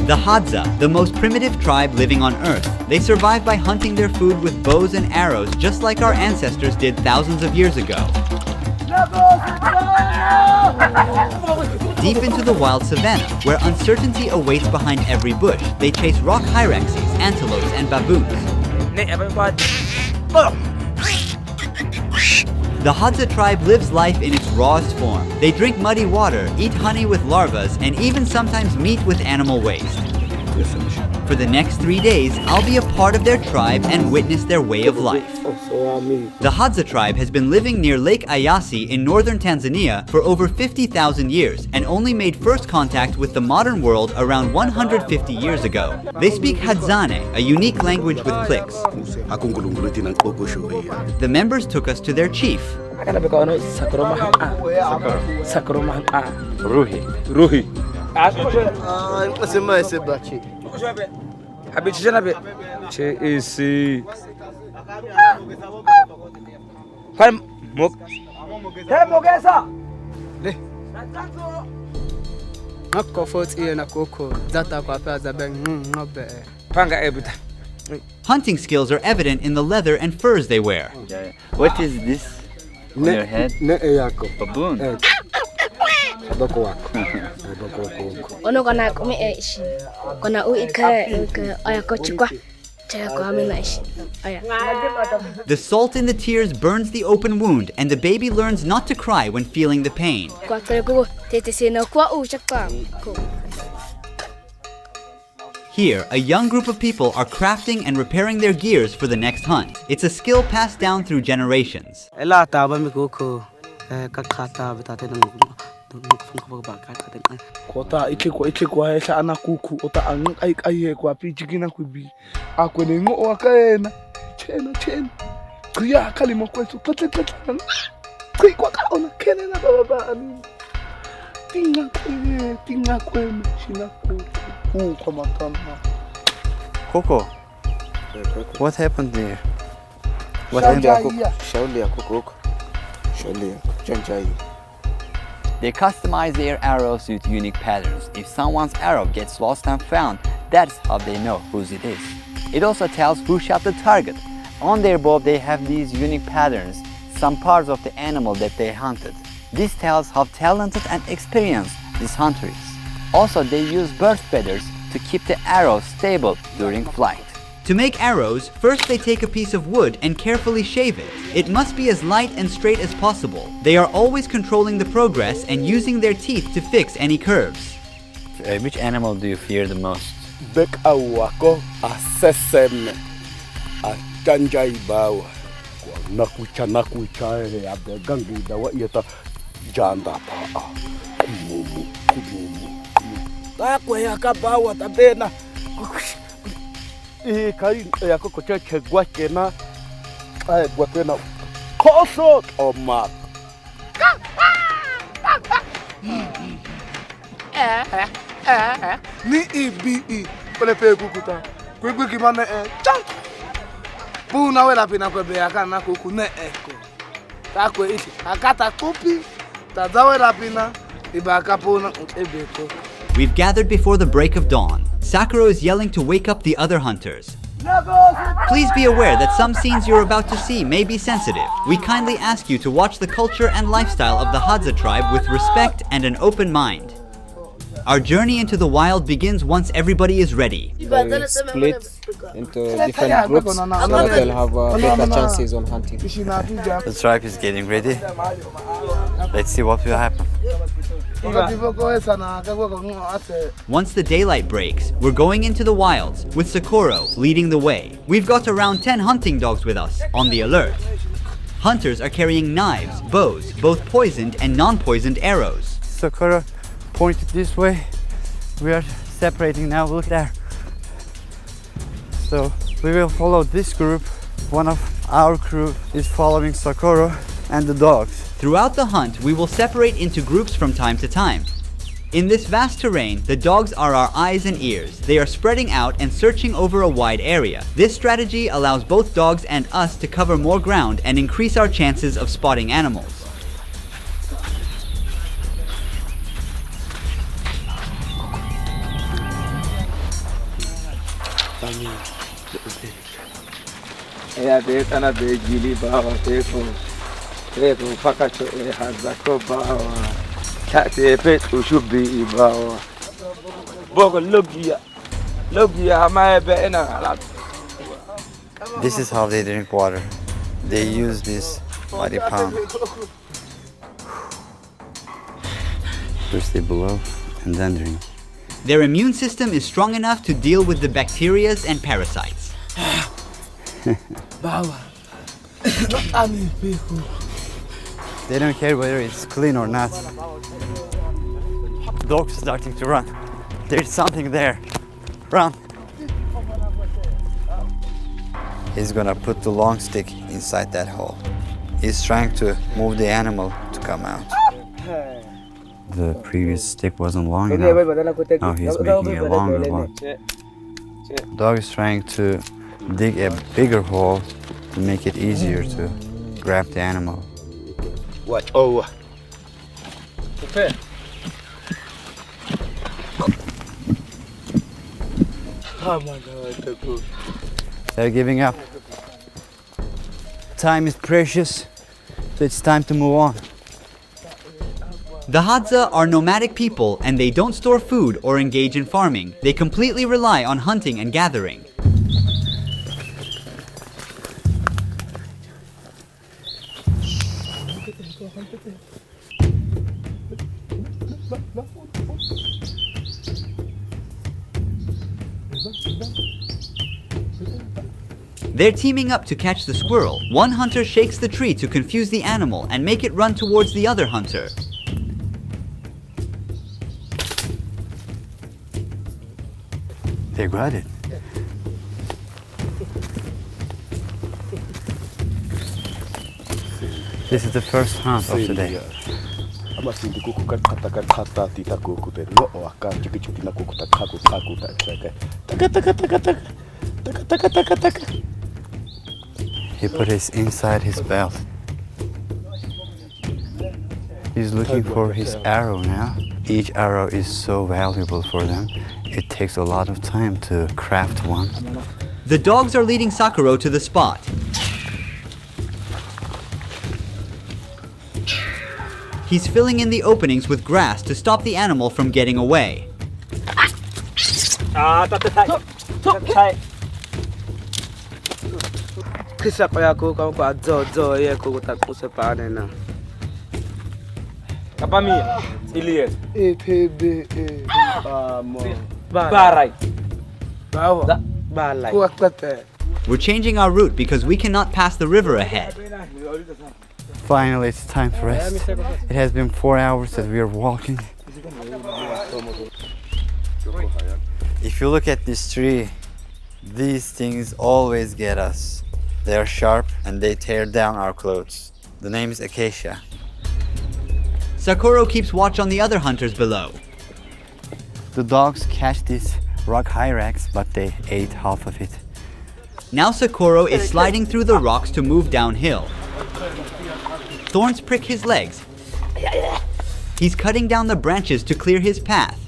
The Hadza, the most primitive tribe living on Earth. They survive by hunting their food with bows and arrows, just like our ancestors did thousands of years ago. Deep into the wild savanna, where uncertainty awaits behind every bush, they chase rock hyraxes, antelopes, and baboons. The Hadza tribe lives life in its rawest form. They drink muddy water, eat honey with larvas, and even sometimes meat with animal waste. For the next 3 days, I'll be a part of their tribe and witness their way of life. The Hadza tribe has been living near Lake Eyasi in northern Tanzania for over 50,000 years and only made first contact with the modern world around 150 years ago. They speak Hadzabe, a unique language with clicks. The members took us to their chief. Hunting skills are evident in the leather and furs they wear. What is this on your head? Baboon. The salt in the tears burns the open wound, and the baby learns not to cry when feeling the pain. Here, a young group of people are crafting and repairing their gears for the next hunt. It's a skill passed down through generations. Coco, what happened there? What They customize their arrows with unique patterns. If someone's arrow gets lost and found, that's how they know whose it is. It also tells who shot the target. On their bow, they have these unique patterns, some parts of the animal that they hunted. This tells how talented and experienced this hunter is. Also, they use bird feathers to keep the arrow stable during flight. To make arrows, first they take a piece of wood and carefully shave it. It must be as light and straight as possible. They are always controlling the progress and using their teeth to fix any curves. Which animal do you fear the most? We've gathered before the break of dawn. Sakura is yelling to wake up the other hunters. Please be aware that some scenes you're about to see may be sensitive. We kindly ask you to watch the culture and lifestyle of the Hadza tribe with respect and an open mind. Our journey into the wild begins once everybody is ready. They split into different groups so that they'll have better chances on hunting. The tribe is getting ready. Let's see what will happen. Once the daylight breaks, we're going into the wilds, with Socorro leading the way. We've got around 10 hunting dogs with us, on the alert. Hunters are carrying knives, bows, both poisoned and non-poisoned arrows. Sakura pointed this way. We are separating now, look there. So we will follow this group. One of our crew is following Sakura and the dogs. Throughout the hunt, we will separate into groups from time to time. In this vast terrain, the dogs are our eyes and ears. They are spreading out and searching over a wide area. This strategy allows both dogs and us to cover more ground and increase our chances of spotting animals. Ya de tana de gili bawa teko pakacho hazako bawa kate pet ushubi bawa bogo logia hama be ena. This is how they drink water. They use this muddy palm. First they blow and then drink. Their immune system is strong enough to deal with the bacteria and parasites. They don't care whether it's clean or not. The dog's starting to run. There's something there. Run. He's gonna put the long stick inside that hole. He's trying to move the animal to come out. The previous stick wasn't long enough. Now he's making a longer one. Dog is trying to dig a bigger hole to make it easier to grab the animal. Watch over. They're giving up. Time is precious, so it's time to move on. The Hadza are nomadic people and they don't store food or engage in farming. They completely rely on hunting and gathering. They're teaming up to catch the squirrel. One hunter shakes the tree to confuse the animal and make it run towards the other hunter. They got it. This is the first hunt of the day. He put it inside his belt. He's looking for his arrow now. Each arrow is so valuable for them. It takes a lot of time to craft one. The dogs are leading Sakuro to the spot. He's filling in the openings with grass to stop the animal from getting away. We're changing our route because we cannot pass the river ahead. Finally, it's time for rest. It has been 4 hours that we are walking. If you look at this tree, these things always get us. They are sharp and they tear down our clothes. The name is acacia. Sakuro keeps watch on the other hunters below. The dogs catch these rock hyrax, but they ate half of it. Now Sakuro is sliding through the rocks to move downhill. Thorns prick his legs. He's cutting down the branches to clear his path.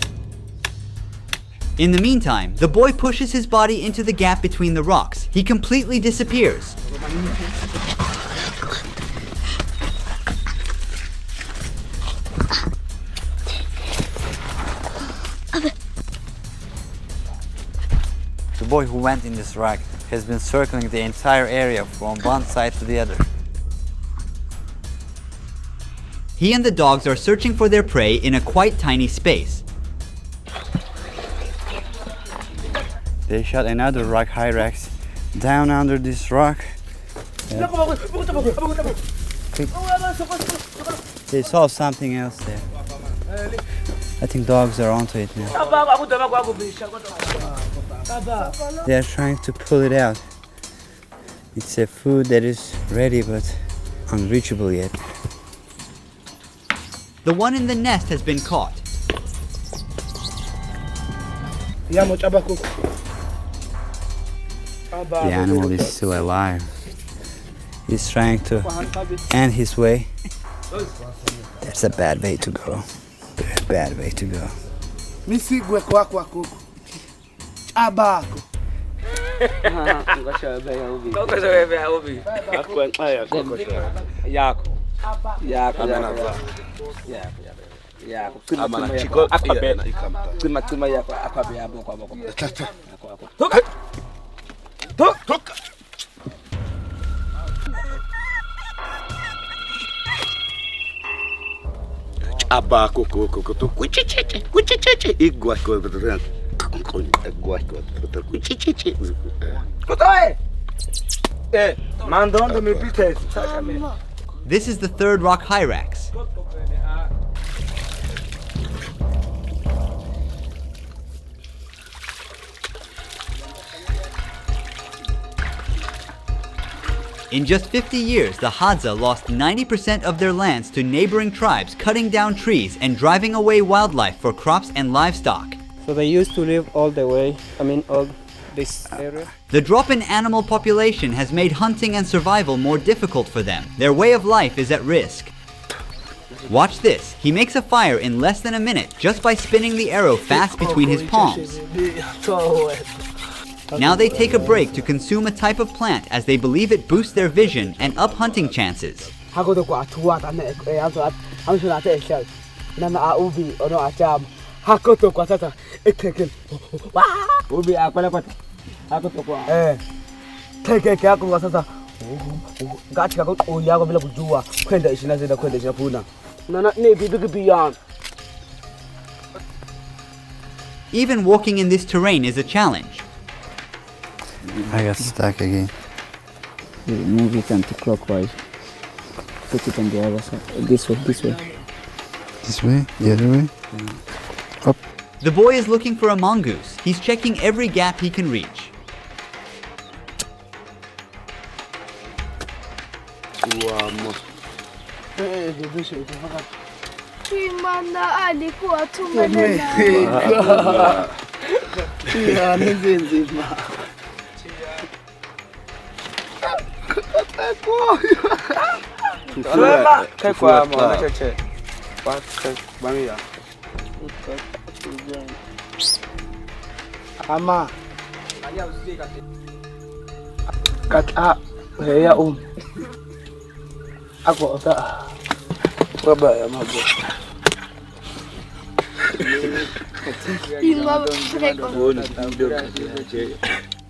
In the meantime, the boy pushes his body into the gap between the rocks. He completely disappears. The boy who went in this rock has been circling the entire area from one side to the other. He and the dogs are searching for their prey in a quite tiny space. They shot another rock hyrax down under this rock. They saw something else there. I think dogs are onto it now. They are trying to pull it out. It's a food that is ready but unreachable yet. The one in the nest has been caught. The animal is still alive. He's trying to end his way. That's a bad way to go. Very bad way to go. This is the third rock hyrax. In just 50 years, the Hadza lost 90% of their lands to neighboring tribes, cutting down trees and driving away wildlife for crops and livestock. So they used to live all this area. The drop in animal population has made hunting and survival more difficult for them. Their way of life is at risk. Watch this. He makes a fire in less than a minute just by spinning the arrow fast between his palms. Now they take a break to consume a type of plant as they believe it boosts their vision and up hunting chances. Even walking in this terrain is a challenge. I got stuck again. Move it anti-clockwise. Put it on the other side. This way. This way? The other way? Up. The boy is looking for a mongoose. He's checking every gap he can reach.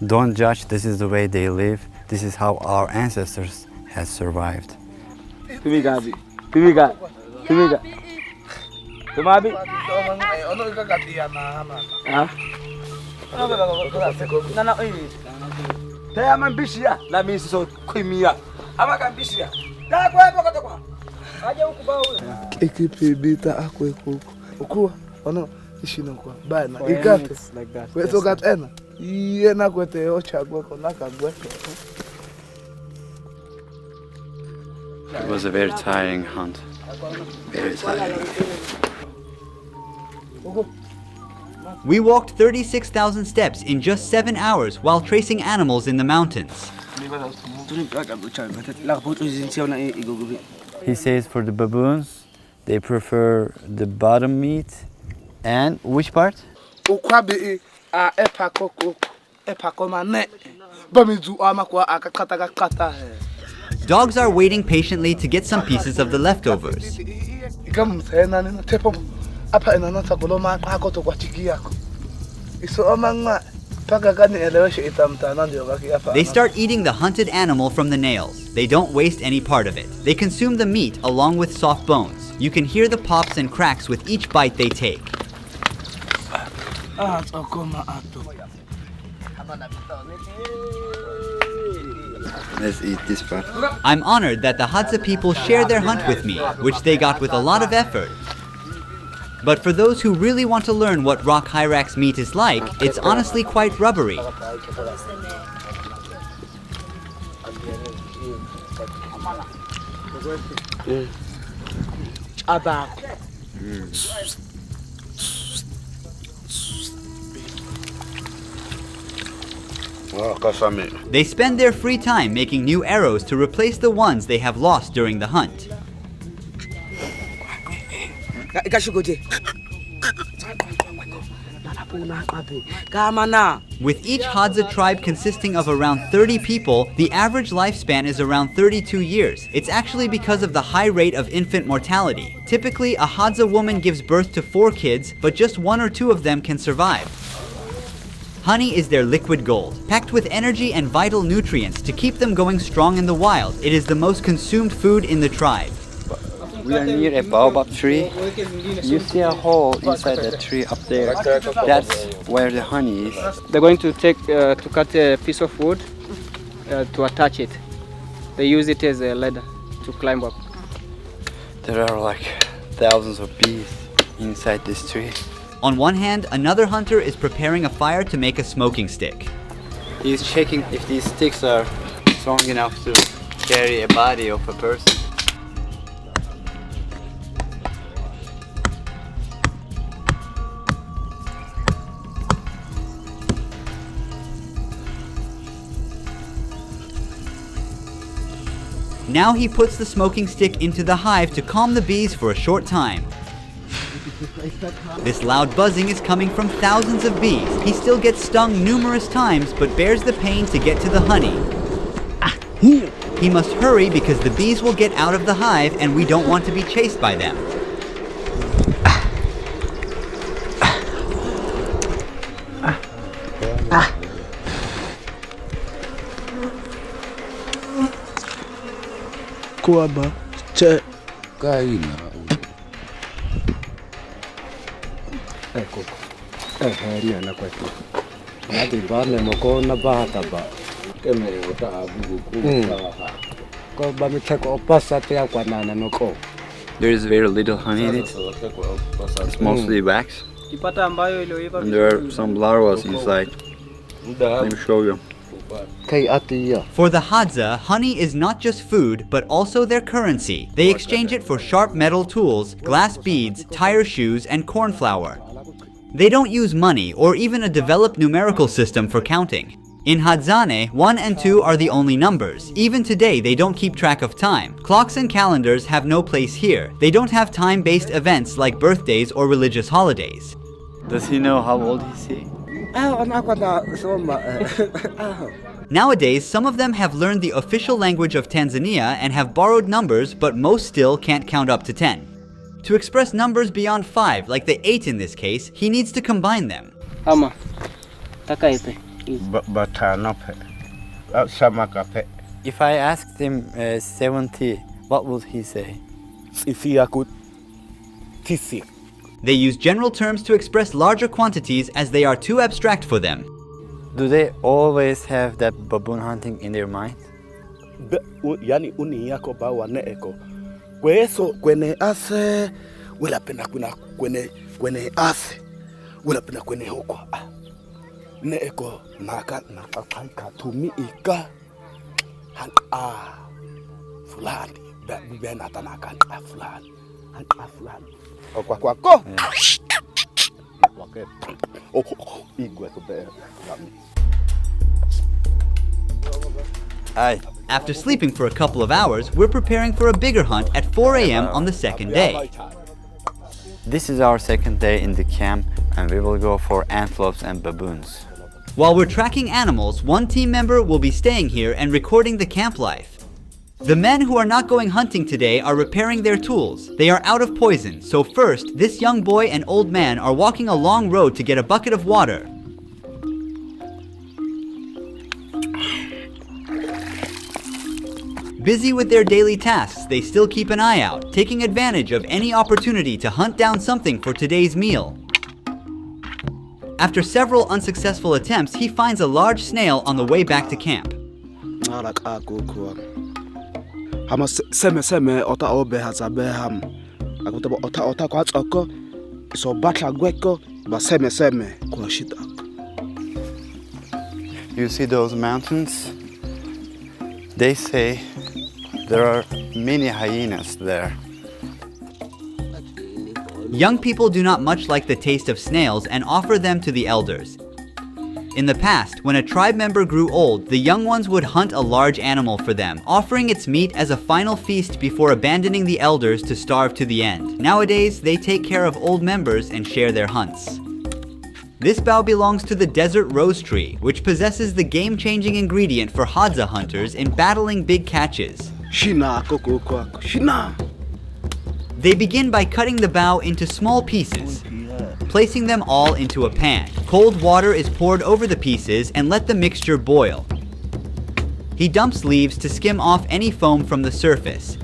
Don't judge, this is the way they live. This is how our ancestors has survived. It was a very tiring hunt. Very tiring. We walked 36,000 steps in just 7 hours while tracing animals in the mountains. He says for the baboons, they prefer the bottom meat. And which part? Dogs are waiting patiently to get some pieces of the leftovers. They start eating the hunted animal from the nails. They don't waste any part of it. They consume the meat along with soft bones. You can hear the pops and cracks with each bite they take. Let's eat this part. I'm honored that the Hadza people share their hunt with me, which they got with a lot of effort. But for those who really want to learn what rock hyrax meat is like, it's honestly quite rubbery. They spend their free time making new arrows to replace the ones they have lost during the hunt. With each Hadza tribe consisting of around 30 people, the average lifespan is around 32 years. It's actually because of the high rate of infant mortality. Typically, a Hadza woman gives birth to 4 kids, but just 1 or 2 of them can survive. Honey is their liquid gold, packed with energy and vital nutrients to keep them going strong in the wild. It is the most consumed food in the tribe. We are near a baobab tree. You see a hole inside the tree up there. That's where the honey is. They're going to cut a piece of wood to attach it. They use it as a ladder to climb up. There are like thousands of bees inside this tree. On one hand, another hunter is preparing a fire to make a smoking stick. He's checking if these sticks are strong enough to carry a body of a person. Now he puts the smoking stick into the hive to calm the bees for a short time. This loud buzzing is coming from thousands of bees. He still gets stung numerous times, but bears the pain to get to the honey. He must hurry because the bees will get out of the hive and we don't want to be chased by them. Kuaba, che. Kaina. Koko. Ria na kwetu. Nadi bale moko na bahata ba. Kemere uta abugu kuba. Ko ba miteko opasa te akwana na noko. There is very little honey in it. It's mostly wax. And there are some larvae inside. Let me show you. For the Hadza, honey is not just food, but also their currency. They exchange it for sharp metal tools, glass beads, tire shoes, and corn flour. They don't use money or even a developed numerical system for counting. In Hadzane, 1 and 2 are the only numbers. Even today, they don't keep track of time. Clocks and calendars have no place here. They don't have time-based events like birthdays or religious holidays. Does he know how old is he? Nowadays, some of them have learned the official language of Tanzania and have borrowed numbers, but most still can't count up to 10. To express numbers beyond 5, like the 8 in this case, he needs to combine them. If I asked him 70, what would he say? They use general terms to express larger quantities as they are too abstract for them. Do they always have that baboon hunting in their mind? After sleeping for a couple of hours, we're preparing for a bigger hunt at 4 a.m. on the second day. This is our second day in the camp and we will go for antelopes and baboons. While we're tracking animals, one team member will be staying here and recording the camp life. The men who are not going hunting today are repairing their tools. They are out of poison, so first, this young boy and old man are walking a long road to get a bucket of water. Busy with their daily tasks, they still keep an eye out, taking advantage of any opportunity to hunt down something for today's meal. After several unsuccessful attempts, he finds a large snail on the way back to camp. You see those mountains? They say there are many hyenas there. Young people do not much like the taste of snails and offer them to the elders. In the past, when a tribe member grew old, the young ones would hunt a large animal for them, offering its meat as a final feast before abandoning the elders to starve to the end. Nowadays, they take care of old members and share their hunts. This bough belongs to the desert rose tree, which possesses the game-changing ingredient for Hadza hunters in battling big catches. They begin by cutting the bough into small pieces, placing them all into a pan. Cold water is poured over the pieces and let the mixture boil. He dumps leaves to skim off any foam from the surface.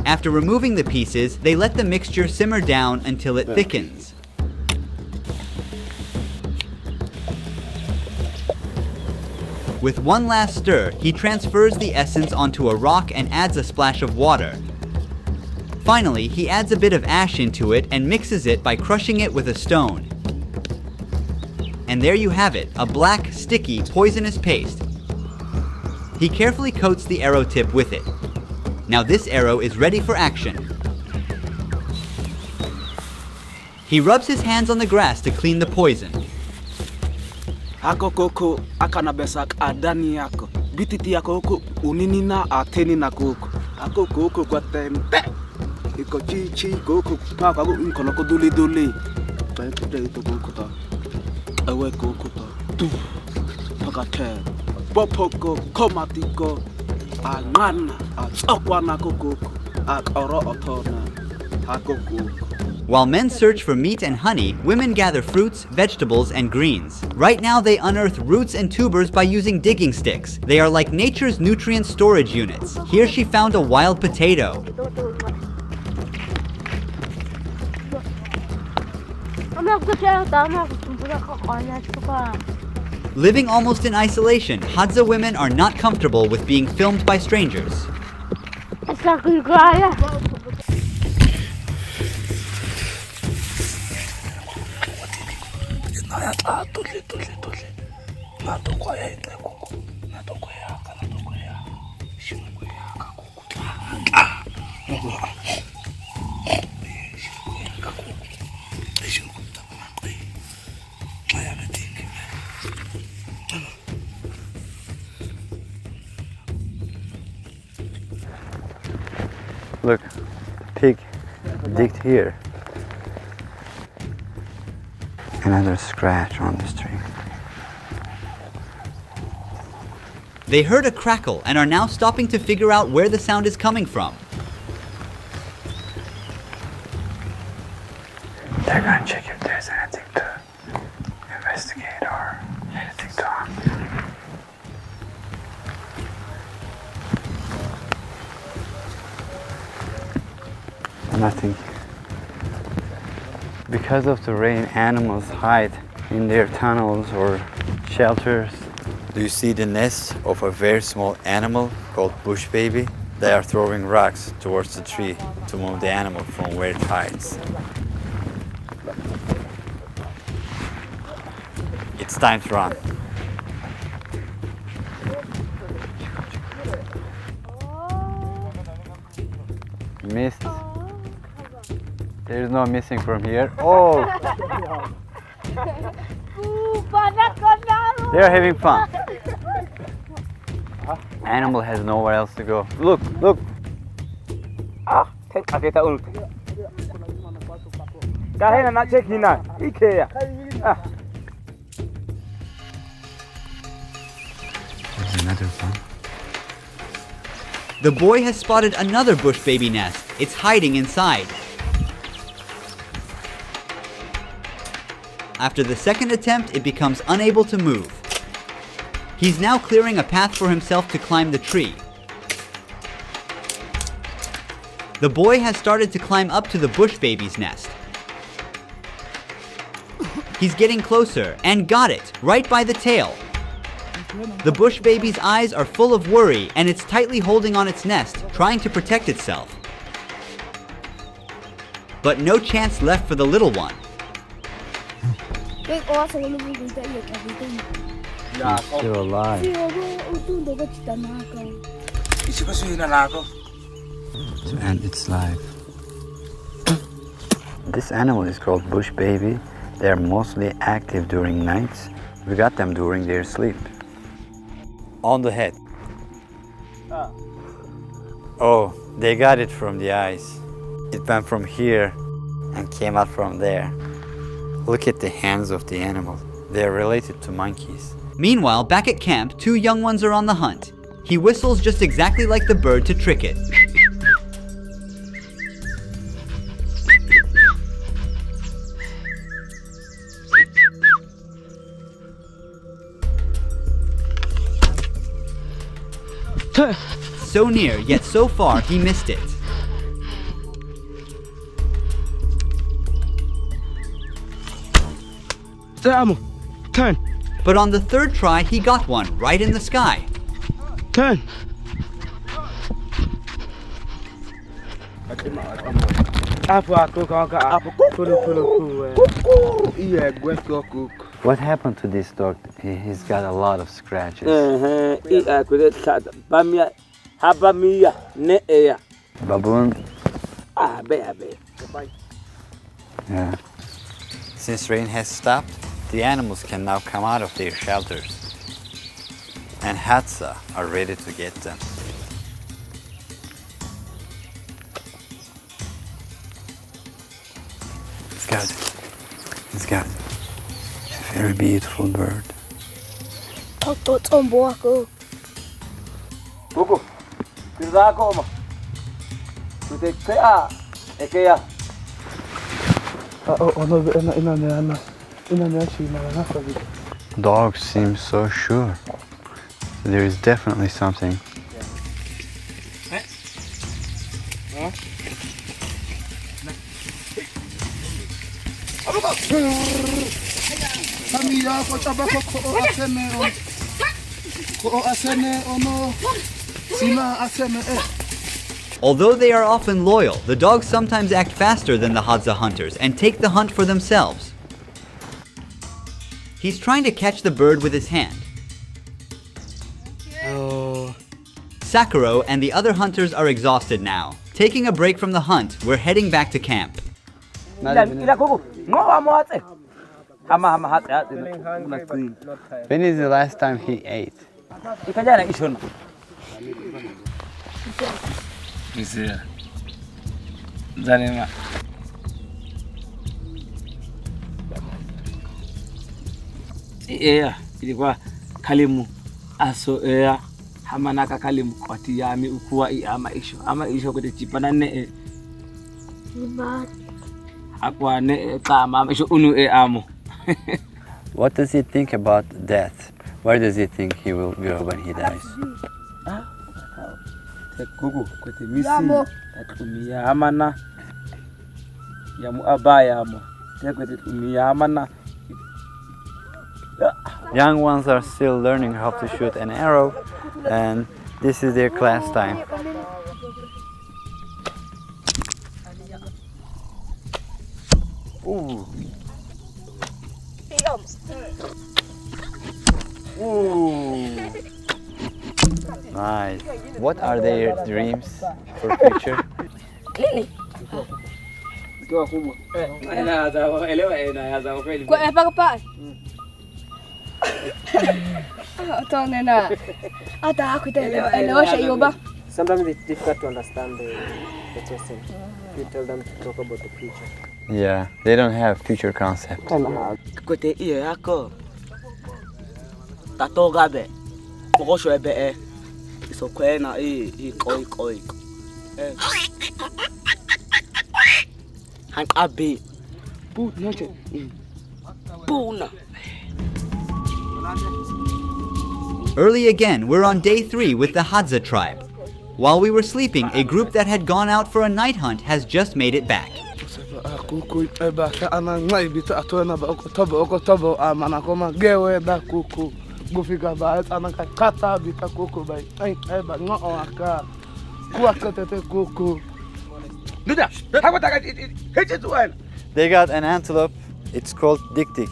After removing the pieces, they let the mixture simmer down until it thickens. With one last stir, he transfers the essence onto a rock and adds a splash of water. Finally, he adds a bit of ash into it and mixes it by crushing it with a stone. And there you have it, a black, sticky, poisonous paste. He carefully coats the arrow tip with it. Now this arrow is ready for action. He rubs his hands on the grass to clean the poison. Ako koko akana besak adani yako. Bititi yako koko unini na ateni na koko. Ako koko kwa tempe. Iko chi koko paka ko inkono ko duli. Pai pude ito koko ta. Ewe koko ta. Tu. Pakate. Bopoko komatiko. Angana atokwana koko. Akoro otona. Ako koko. While men search for meat and honey, women gather fruits, vegetables, and greens. Right now they unearth roots and tubers by using digging sticks. They are like nature's nutrient storage units. Here she found a wild potato. Living almost in isolation, Hadza women are not comfortable with being filmed by strangers. Look, pig digged here. Another scratch on this tree. They heard a crackle and are now stopping to figure out where the sound is coming from. They're gonna check if there's anything to investigate or anything to hunt. Nothing. Because of the rain, animals hide in their tunnels or shelters. Do you see the nest of a very small animal called bush baby? They are throwing rocks towards the tree to move the animal from where it hides. It's time to run. Missed. There's no missing from here. Oh! They're having fun. Animal has nowhere else to go. Look, look. There's another one. The boy has spotted another bush baby nest. It's hiding inside. After the second attempt, it becomes unable to move. He's now clearing a path for himself to climb the tree. The boy has started to climb up to the bush baby's nest. He's getting closer and got it, right by the tail. The bush baby's eyes are full of worry and it's tightly holding on its nest, trying to protect itself. But no chance left for the little one. He's still alive. To end its life. This animal is called bush baby. They are mostly active during nights. We got them during their sleep. On the head. Oh, they got it from the eyes. It went from here and came out from there. Look at the hands of the animal. They are related to monkeys. Meanwhile, back at camp, 2 young ones are on the hunt. He whistles just exactly like the bird to trick it. So near, yet so far, he missed it. Turn. But on the 3rd try, he got one right in the sky. Turn. What happened to this dog? He's got a lot of scratches. Baboon? Yeah. Since rain has stopped, the animals can now come out of their shelters. And Hadzabe are ready to get them. He's got a very beautiful bird. Dogs seem so sure. There is definitely something. Although they are often loyal, the dogs sometimes act faster than the Hadzabe hunters and take the hunt for themselves. He's trying to catch the bird with his hand. Sakuro and the other hunters are exhausted now. Taking a break from the hunt, we're heading back to camp. When is the last time he ate? Ilikuwa kalimu aso hamanaka kalimu kwati yami ukuwa ama isho kote chipana ne akwa ne kama isho unu amo. What does he think about death? Where does he think he will go when he dies? Kuku kote misi atumia amana yamu abaya amo kote tumia amana. Young ones are still learning how to shoot an arrow, and this is their class time. Ooh. Ooh. Nice. What are their dreams for future? Sometimes it's difficult to understand the question. You tell them to talk about the future. Yeah, they don't have future concept. Kote iyo yako tatoga be pokosho ebe isokwena koi hankabe Puna. Early again, we're on day 3 with the Hadzabe tribe. While we were sleeping, a group that had gone out for a night hunt has just made it back. They got an antelope. It's called dik-dik.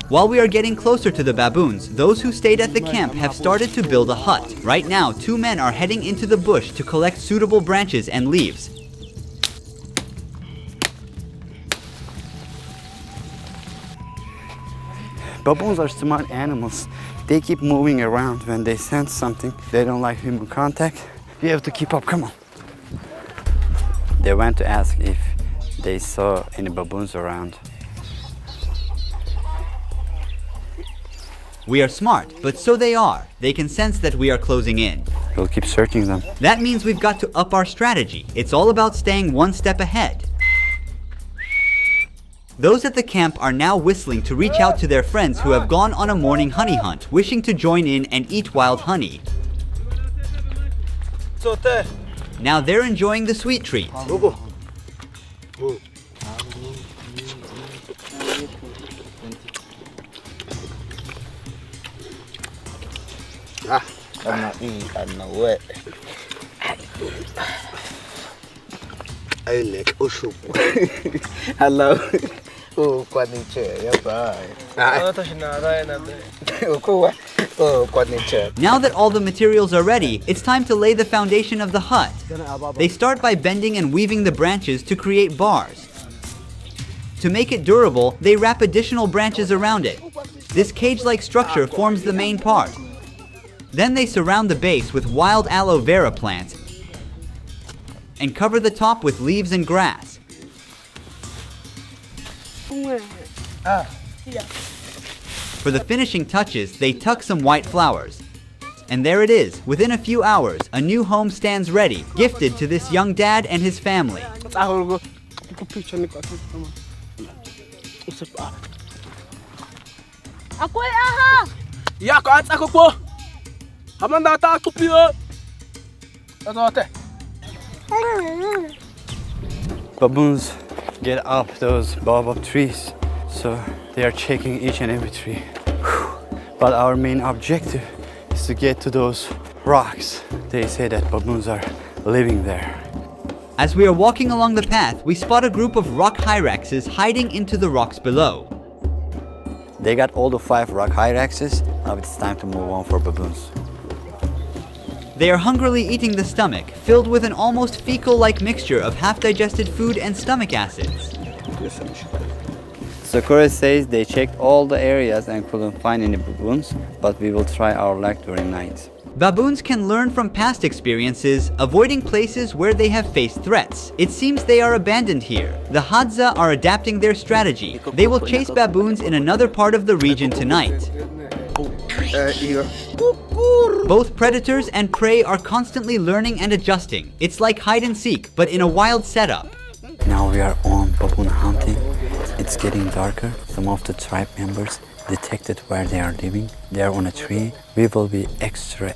While we are getting closer to the baboons, those who stayed at the camp have started to build a hut. Right now, 2 men are heading into the bush to collect suitable branches and leaves. Baboons are smart animals. They keep moving around when they sense something. They don't like human contact. You have to keep up, come on. They went to ask if they saw any baboons around. We are smart, but so they are. They can sense that we are closing in. We'll keep searching them. That means we've got to up our strategy. It's all about staying one step ahead. Those at the camp are now whistling to reach out to their friends who have gone on a morning honey hunt, wishing to join in and eat wild honey. Now they're enjoying the sweet treat. Hello. Now that all the materials are ready, it's time to lay the foundation of the hut. They start by bending and weaving the branches to create bars. To make it durable, they wrap additional branches around it. This cage-like structure forms the main part. Then they surround the base with wild aloe vera plants and cover the top with leaves and grass. For the finishing touches, they tuck some white flowers. And there it is. Within a few hours, a new home stands ready, gifted to this young dad and his family. Baboons get up those baobab trees, so they are checking each and every tree. But our main objective is to get to those rocks. They say that baboons are living there. As we are walking along the path, we spot a group of rock hyraxes hiding into the rocks below. They got all the 5 rock hyraxes. Now it's time to move on for baboons. They are hungrily eating the stomach, filled with an almost fecal-like mixture of half-digested food and stomach acids. Sakura says they checked all the areas and couldn't find any baboons, but we will try our luck during night. Baboons can learn from past experiences, avoiding places where they have faced threats. It seems they are abandoned here. The Hadza are adapting their strategy. They will chase baboons in another part of the region tonight. Both predators and prey are constantly learning and adjusting. It's like hide and seek, but in a wild setup. Now we are on baboon hunting. It's getting darker. Some of the tribe members detected where they are living. They are on a tree. We will be extra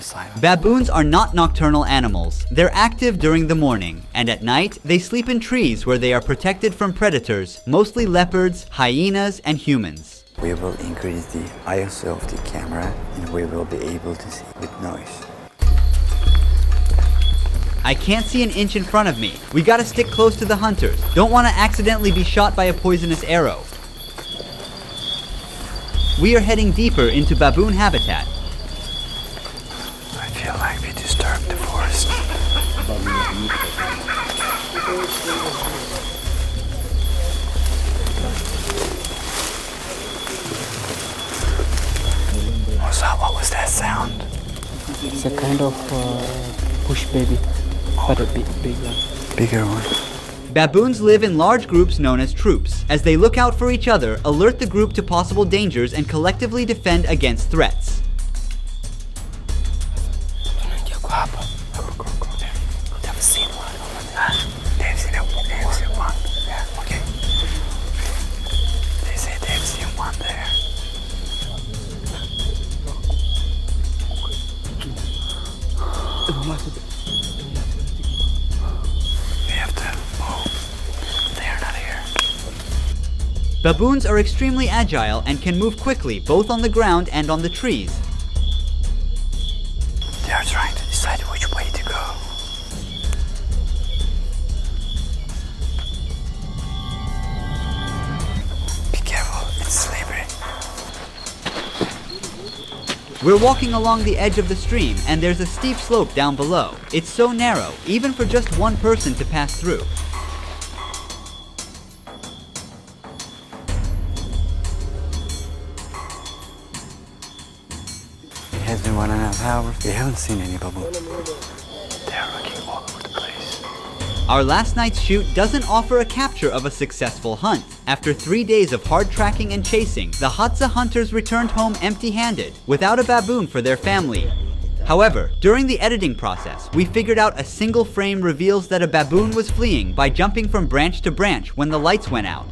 silent. Baboons are not nocturnal animals. They're active during the morning, and at night, they sleep in trees where they are protected from predators, mostly leopards, hyenas, and humans. We will increase the ISO of the camera and we will be able to see with noise. I can't see an inch in front of me. We gotta stick close to the hunters. Don't want to accidentally be shot by a poisonous arrow. We are heading deeper into baboon habitat. I feel like we disturbed the forest. What was that sound? It's a kind of bush baby, but a big one. Bigger one. Baboons live in large groups known as troops. As they look out for each other, alert the group to possible dangers, and collectively defend against threats. They've seen one. They've seen one. Yeah, okay. They say they've seen one there. We have to move. They are not here. Baboons are extremely agile and can move quickly both on the ground and on the trees. They are trying to decide which way to go. Be careful, it's slippery. We're walking along the edge of the stream, and there's a steep slope down below. It's so narrow, even for just one person to pass through. It has been 1.5 hours. We haven't seen any baboon. They are looking all over the place. Our last night's shoot doesn't offer a capture of a successful hunt. After 3 days of hard tracking and chasing, the Hadzabe hunters returned home empty-handed, without a baboon for their family. However, during the editing process, we figured out a single frame reveals that a baboon was fleeing by jumping from branch to branch when the lights went out.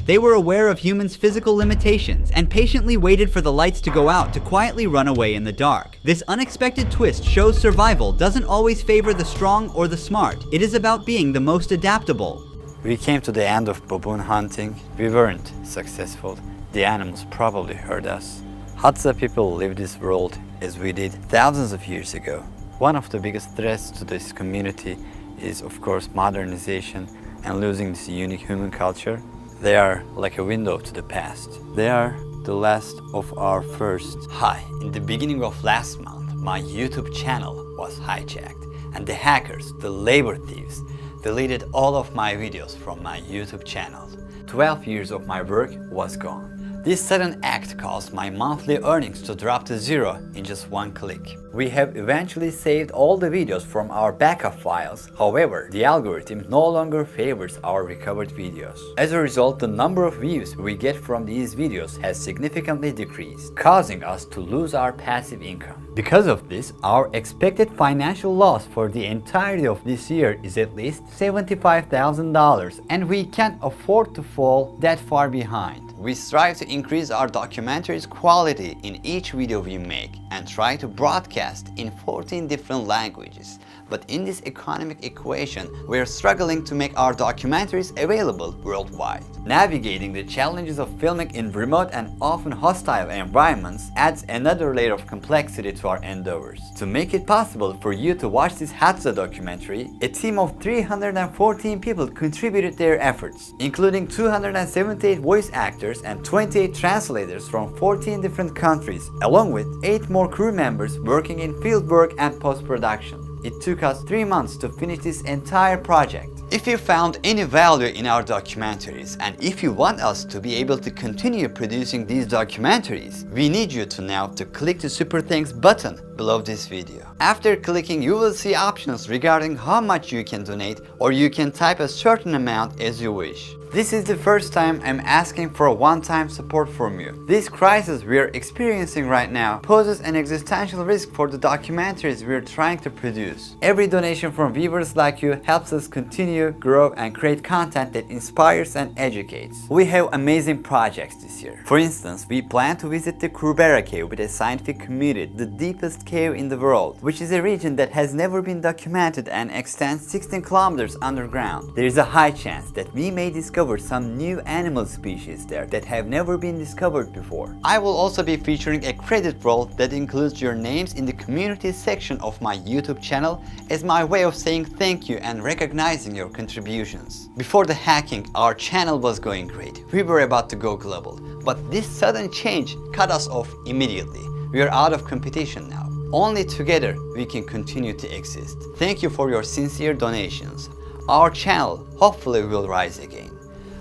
They were aware of humans' physical limitations and patiently waited for the lights to go out to quietly run away in the dark. This unexpected twist shows survival doesn't always favor the strong or the smart. It is about being the most adaptable. We came to the end of baboon hunting. We weren't successful. The animals probably hurt us. Hadzabe people live this world as we did thousands of years ago. One of the biggest threats to this community is, of course, modernization and losing this unique human culture. They are like a window to the past. They are the last of our first. Hi, in the beginning of last month, my YouTube channel was hijacked, and the hackers, the labor thieves, deleted all of my videos from my YouTube channel. 12 years of my work was gone. This sudden act caused my monthly earnings to drop to zero in just one click. We have eventually saved all the videos from our backup files. However, the algorithm no longer favors our recovered videos. As a result, the number of views we get from these videos has significantly decreased, causing us to lose our passive income. Because of this, our expected financial loss for the entirety of this year is at least $75,000, and we can't afford to fall that far behind. We strive to increase our documentary's quality in each video we make and try to broadcast in 14 different languages. But in this economic equation, we are struggling to make our documentaries available worldwide. Navigating the challenges of filming in remote and often hostile environments adds another layer of complexity to our endeavors. To make it possible for you to watch this Hadzabe documentary, a team of 314 people contributed their efforts, including 278 voice actors and 28 translators from 14 different countries, along with 8 more crew members working in fieldwork and post-production. It took us 3 months to finish this entire project. If you found any value in our documentaries, and if you want us to be able to continue producing these documentaries, we need you to now to click the Super Thanks button below this video. After clicking, you will see options regarding how much you can donate, or you can type a certain amount as you wish. This is the first time I'm asking for a one-time support from you. This crisis we are experiencing right now poses an existential risk for the documentaries we are trying to produce. Every donation from viewers like you helps us continue, grow, and create content that inspires and educates. We have amazing projects this year. For instance, we plan to visit the Kurbera cave with a scientific community, the deepest cave in the world, which is a region that has never been documented and extends 16 kilometers underground. There is a high chance that we may discover some new animal species there that have never been discovered before. I will also be featuring a credit roll that includes your names in the community section of my YouTube channel as my way of saying thank you and recognizing your contributions. Before the hacking, our channel was going great. We were about to go global, but this sudden change cut us off immediately. We are out of competition now. Only together we can continue to exist. Thank you for your sincere donations. Our channel hopefully will rise again.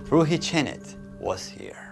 Ruhi Chenet was here.